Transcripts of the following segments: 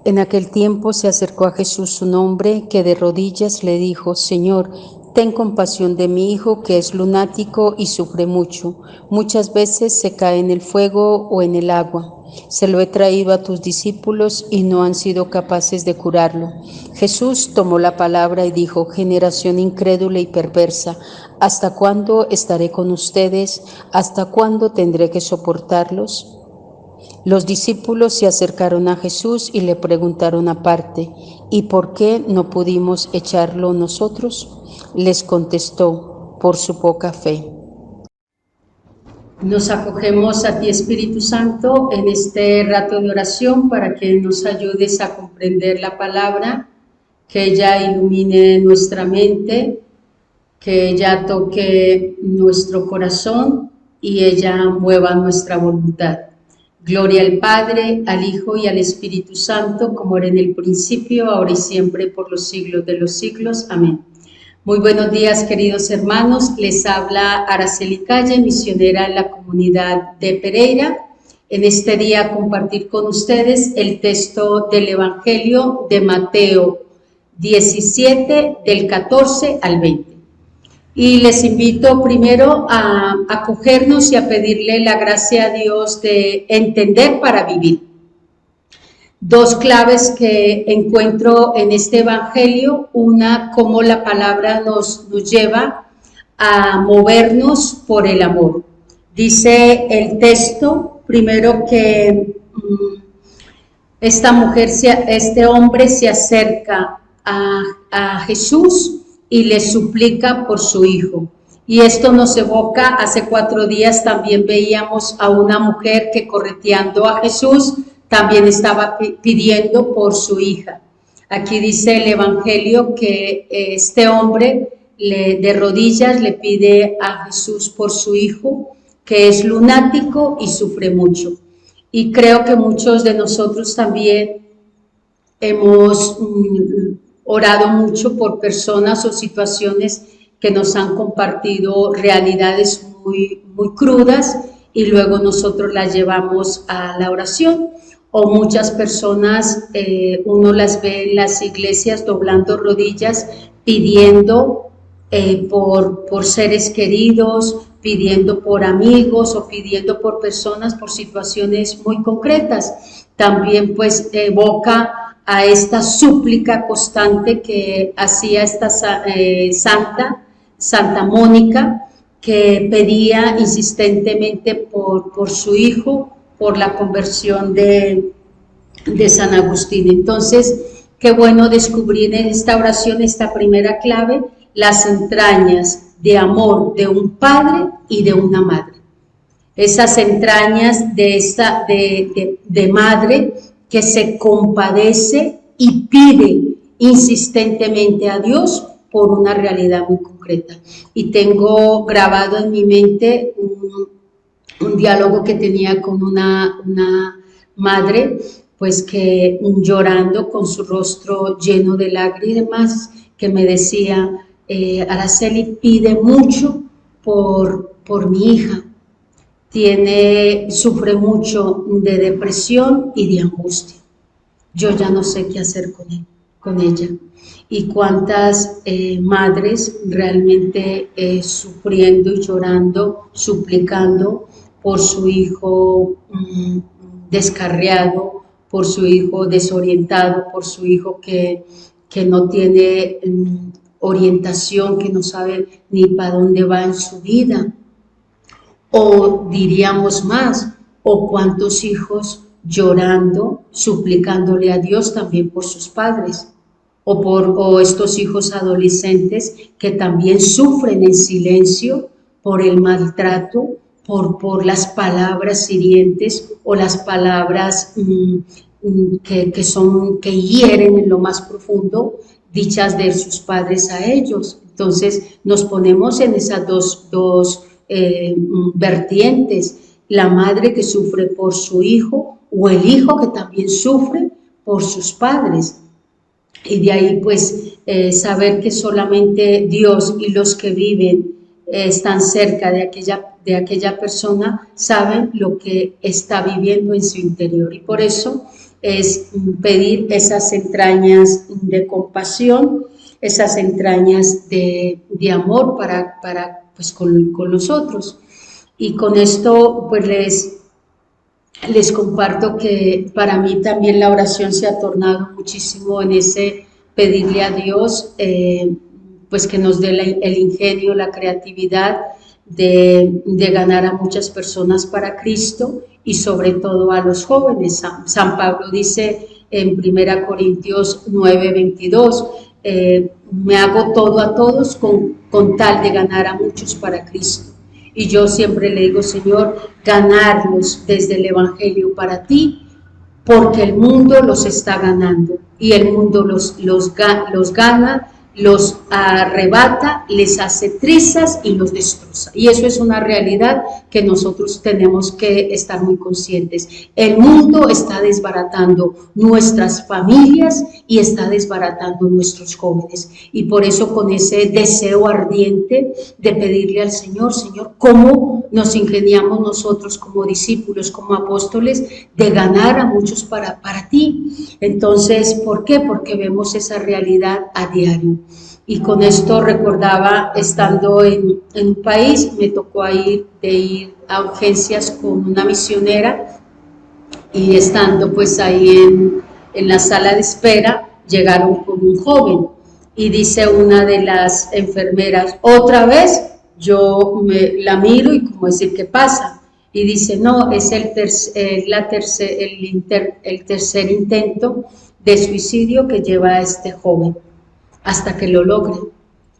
En aquel tiempo se acercó a Jesús un hombre que de rodillas le dijo: Señor, ten compasión de mi hijo, que es lunático y sufre mucho. Muchas veces se cae en el fuego o en el agua. Se lo he traído a tus discípulos y no han sido capaces de curarlo. Jesús tomó la palabra y dijo: Generación incrédula y perversa, ¿hasta cuándo estaré con ustedes? ¿Hasta cuándo tendré que soportarlos? Los discípulos se acercaron a Jesús y le preguntaron aparte: ¿y por qué no pudimos echarlo nosotros? Les contestó: por su poca fe. Nos acogemos a ti, Espíritu Santo, en este rato de oración para que nos ayudes a comprender la palabra, que ella ilumine nuestra mente, que ella toque nuestro corazón y ella mueva nuestra voluntad. Gloria al Padre, al Hijo y al Espíritu Santo, como era en el principio, ahora y siempre, por los siglos de los siglos. Amén. Muy buenos días, queridos hermanos. Les habla Araceli Calle, misionera en la comunidad de Pereira. En este día compartir con ustedes el texto del Evangelio de Mateo 17, del 14 al 20. Y les invito primero a acogernos y a pedirle la gracia a Dios de entender para vivir. Dos claves que encuentro en este evangelio: una, cómo la palabra nos lleva a movernos por el amor. Dice el texto primero que este hombre se acerca a Jesús y le suplica por su hijo. Y esto nos evoca, hace 4 días también veíamos a una mujer que, correteando a Jesús, también estaba pidiendo por su hija. Aquí dice el Evangelio que este hombre de rodillas le pide a Jesús por su hijo, que es lunático y sufre mucho. Y creo que muchos de nosotros también hemos orado mucho por personas o situaciones que nos han compartido realidades muy, muy crudas, y luego nosotros las llevamos a la oración. O muchas personas, uno las ve en las iglesias doblando rodillas, pidiendo por seres queridos, pidiendo por amigos o pidiendo por personas, por situaciones muy concretas. También pues evoca a esta súplica constante que hacía esta Santa Mónica, que pedía insistentemente por su hijo, por la conversión de San Agustín. Entonces, qué bueno descubrir en esta oración, esta primera clave, las entrañas de amor de un padre y de una madre. Esas entrañas de madre que se compadece y pide insistentemente a Dios por una realidad muy concreta. Y tengo grabado en mi mente un diálogo que tenía con una madre, pues que llorando con su rostro lleno de lágrimas, que me decía: Araceli, pide mucho por mi hija, sufre mucho de depresión y de angustia. Yo ya no sé qué hacer con ella. Y cuántas madres realmente sufriendo y llorando, suplicando por su hijo descarriado, por su hijo desorientado, por su hijo que no tiene orientación, que no sabe ni para dónde va en su vida. O diríamos más, o cuántos hijos llorando, suplicándole a Dios también por sus padres, o estos hijos adolescentes que también sufren en silencio por el maltrato, por las palabras hirientes o las palabras que hieren en lo más profundo, dichas de sus padres a ellos. Entonces nos ponemos en esas dos vertientes: la madre que sufre por su hijo, o el hijo que también sufre por sus padres. Y de ahí pues saber que solamente Dios y los que viven están cerca de aquella persona saben lo que está viviendo en su interior. Y por eso es pedir esas entrañas de compasión, esas entrañas de amor pues con los otros. Y con esto pues les comparto que para mí también la oración se ha tornado muchísimo en ese pedirle a Dios pues que nos dé el ingenio, la creatividad de ganar a muchas personas para Cristo y sobre todo a los jóvenes. San Pablo dice en 1 Corintios 9:22, me hago todo a todos con tal de ganar a muchos para Cristo. Y yo siempre le digo, Señor, ganarlos desde el Evangelio para ti, porque el mundo los está ganando y el mundo los gana, los arrebata, les hace trizas y los destroza. Y eso es una realidad que nosotros tenemos que estar muy conscientes. El mundo está desbaratando nuestras familias y está desbaratando nuestros jóvenes. Y por eso con ese deseo ardiente de pedirle al Señor, Señor, ¿cómo nos ingeniamos nosotros como discípulos, como apóstoles, de ganar a muchos para ti? Entonces, ¿por qué? Porque vemos esa realidad a diario. Y con esto recordaba, estando en un país, me tocó ir a urgencias con una misionera, y estando pues ahí en la sala de espera, llegaron con un joven y dice una de las enfermeras, otra vez. Yo la miro y como decir, ¿qué pasa? Y dice, no, es el tercer intento de suicidio que lleva a este joven hasta que lo logre.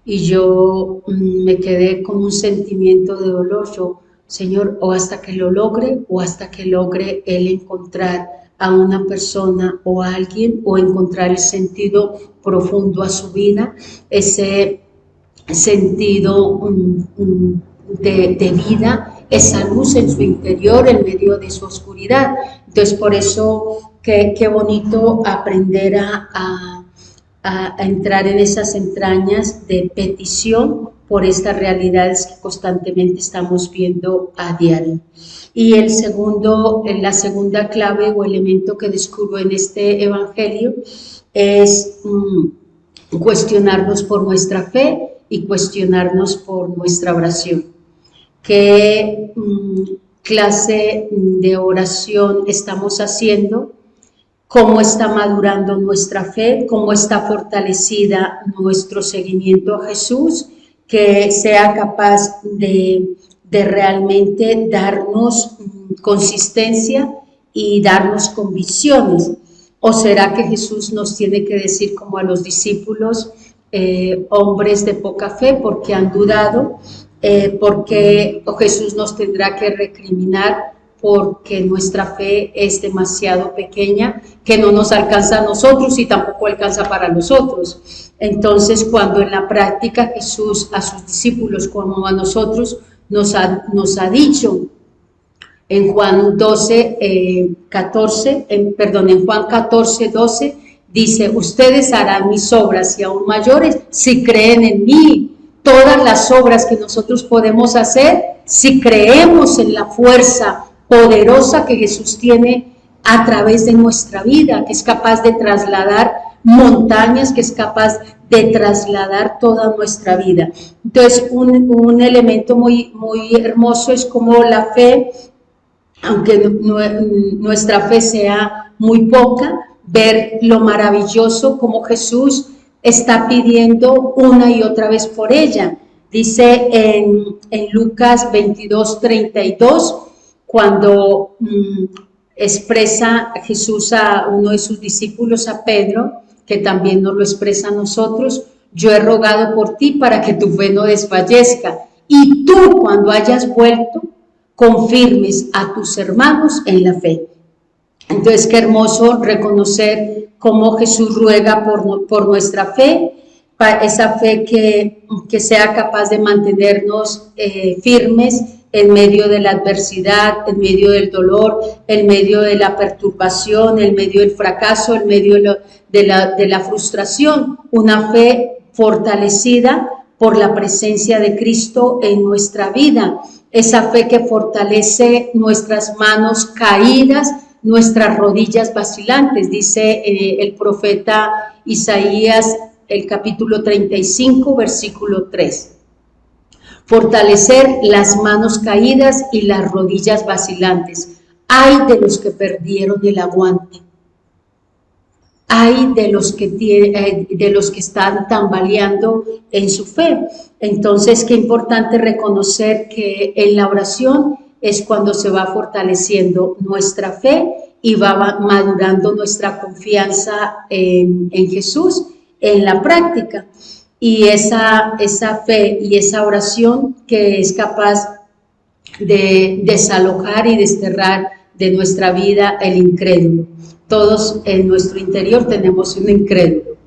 Y yo me quedé con un sentimiento de dolor. Yo, Señor, o hasta que lo logre, o hasta que logre él encontrar a una persona o a alguien, o encontrar el sentido profundo a su vida, ese sentido de vida, esa luz en su interior en medio de su oscuridad. Entonces, por eso, qué bonito aprender a entrar en esas entrañas de petición por estas realidades que constantemente estamos viendo a diario. Y la segunda clave o elemento que descubro en este evangelio es cuestionarnos por nuestra fe y cuestionarnos por nuestra oración. ¿Qué clase de oración estamos haciendo? ¿Cómo está madurando nuestra fe? ¿Cómo está fortalecida nuestro seguimiento a Jesús? Que sea capaz de realmente darnos consistencia y darnos convicciones. ¿O será que Jesús nos tiene que decir como a los discípulos, hombres de poca fe, porque han dudado? Porque Jesús nos tendrá que recriminar porque nuestra fe es demasiado pequeña, que no nos alcanza a nosotros y tampoco alcanza para los otros. Entonces, cuando en la práctica Jesús a sus discípulos como a nosotros nos ha dicho en Juan 14:12, dice, ustedes harán mis obras y aún mayores si creen en mí. Todas las obras que nosotros podemos hacer si creemos en la fuerza poderosa que Jesús tiene a través de nuestra vida, que es capaz de trasladar montañas, que es capaz de trasladar toda nuestra vida. Entonces, un elemento muy, muy hermoso es como la fe, aunque nuestra fe sea muy poca, ver lo maravilloso como Jesús está pidiendo una y otra vez por ella. Dice en Lucas 22:32, cuando expresa Jesús a uno de sus discípulos, a Pedro, que también nos lo expresa a nosotros, yo he rogado por ti para que tu fe no desfallezca, y tú cuando hayas vuelto, confirmes a tus hermanos en la fe. Entonces, qué hermoso reconocer cómo Jesús ruega por nuestra fe, esa fe que sea capaz de mantenernos firmes en medio de la adversidad, en medio del dolor, en medio de la perturbación, en medio del fracaso, en medio de la frustración. Una fe fortalecida por la presencia de Cristo en nuestra vida. Esa fe que fortalece nuestras manos caídas nuestras rodillas vacilantes. Dice el profeta Isaías, el capítulo 35, versículo 3. Fortalecer las manos caídas y las rodillas vacilantes. Ay de los que perdieron el aguante. Hay de los que están tambaleando en su fe. Entonces, qué importante reconocer que en la oración es cuando se va fortaleciendo nuestra fe y va madurando nuestra confianza en Jesús en la práctica. Y esa fe y esa oración que es capaz de desalojar y desterrar de nuestra vida el incrédulo. Todos en nuestro interior tenemos un incrédulo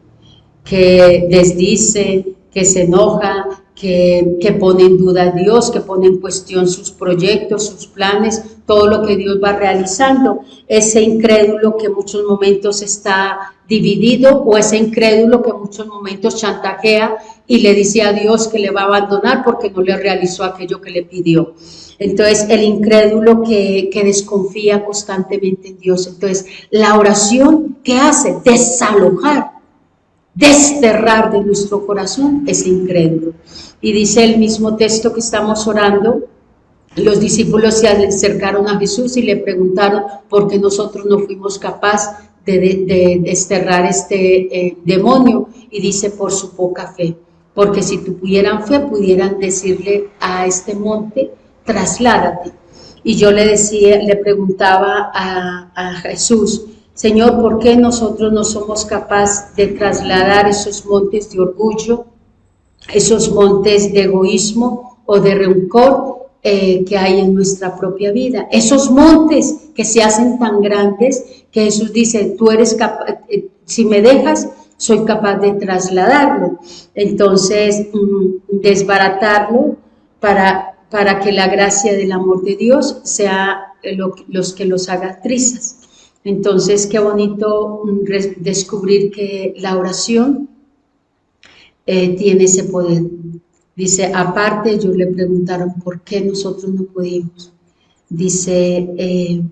que desdice, que se enoja, que pone en duda a Dios, que pone en cuestión sus proyectos, sus planes, todo lo que Dios va realizando. Ese incrédulo que en muchos momentos está dividido, o ese incrédulo que en muchos momentos chantajea y le dice a Dios que le va a abandonar porque no le realizó aquello que le pidió. Entonces, el incrédulo que desconfía constantemente en Dios. Entonces, la oración, ¿qué hace? Desalojar, desterrar de nuestro corazón ese incrédulo. Y dice el mismo texto que estamos orando, los discípulos se acercaron a Jesús y le preguntaron por qué nosotros no fuimos capaces de desterrar este demonio, y dice por su poca fe, porque si tuvieran fe pudieran decirle a este monte, trasládate. Y yo le preguntaba a Jesús, Señor, ¿por qué nosotros no somos capaces de trasladar esos montes de orgullo, esos montes de egoísmo o de rencor que hay en nuestra propia vida? Esos montes que se hacen tan grandes que Jesús dice, tú eres capaz, si me dejas, soy capaz de trasladarlo. Entonces, desbaratarlo para que la gracia del amor de Dios sea los que los haga trizas. Entonces, qué bonito descubrir que la oración tiene ese poder. Dice, aparte ellos le preguntaron por qué nosotros no pudimos. Dice,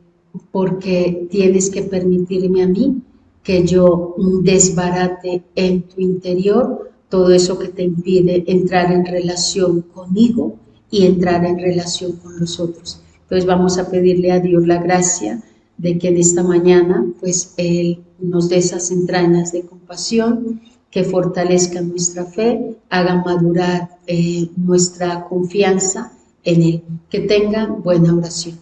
porque tienes que permitirme a mí que yo desbarate en tu interior todo eso que te impide entrar en relación conmigo y entrar en relación con los otros. Entonces vamos a pedirle a Dios la gracia de que en esta mañana pues Él nos dé esas entrañas de compasión, que fortalezcan nuestra fe, hagan madurar nuestra confianza en Él. Que tengan buena oración.